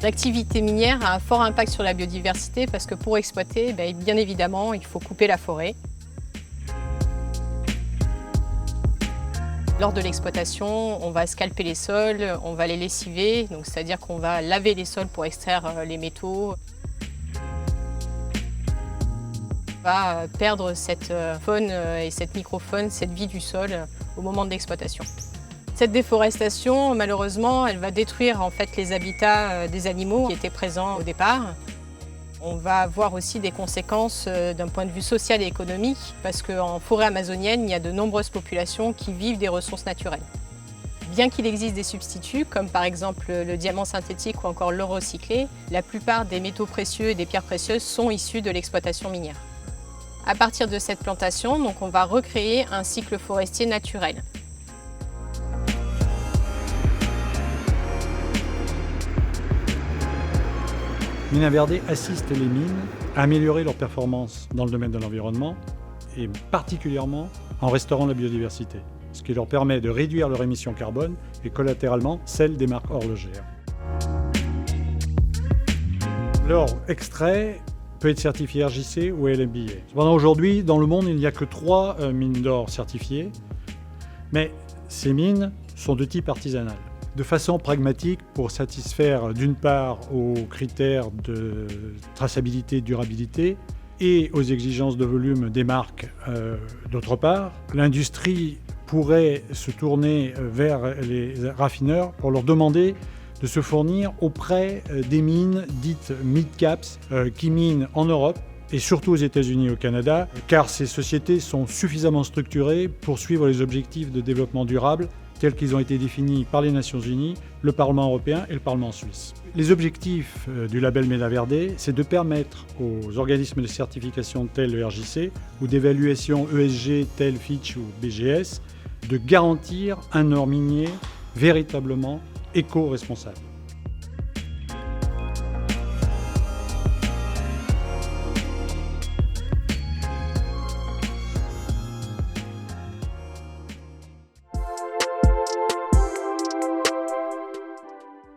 L'activité minière a un fort impact sur la biodiversité parce que pour exploiter, bien évidemment, il faut couper la forêt. Lors de l'exploitation, on va scalper les sols, on va les lessiver, c'est-à-dire qu'on va laver les sols pour extraire les métaux. On va perdre cette faune et cette microfaune, cette vie du sol au moment de l'exploitation. Cette déforestation, malheureusement, elle va détruire en fait les habitats des animaux qui étaient présents au départ. On va avoir aussi des conséquences d'un point de vue social et économique parce qu'en forêt amazonienne, il y a de nombreuses populations qui vivent des ressources naturelles. Bien qu'il existe des substituts, comme par exemple le diamant synthétique ou encore l'or recyclé, la plupart des métaux précieux et des pierres précieuses sont issus de l'exploitation minière. À partir de cette plantation, on va recréer un cycle forestier naturel. Mina Verde assiste les mines à améliorer leurs performances dans le domaine de l'environnement et particulièrement en restaurant la biodiversité, ce qui leur permet de réduire leur émission carbone et collatéralement celle des marques horlogères. L'or extrait peut être certifié RJC ou LMBA. Cependant, aujourd'hui, dans le monde, il n'y a que 3 mines d'or certifiées, mais ces mines sont de type artisanal. De façon pragmatique pour satisfaire d'une part aux critères de traçabilité et durabilité et aux exigences de volume des marques d'autre part. L'industrie pourrait se tourner vers les raffineurs pour leur demander de se fournir auprès des mines dites mid-caps qui minent en Europe et surtout aux États-Unis et au Canada, car ces sociétés sont suffisamment structurées pour suivre les objectifs de développement durable tels qu'ils ont été définis par les Nations Unies, le Parlement européen et le Parlement suisse. Les objectifs du label Mina Verde, c'est de permettre aux organismes de certification tels le RJC ou d'évaluation ESG tels Fitch ou BGS de garantir un or minier véritablement éco-responsable.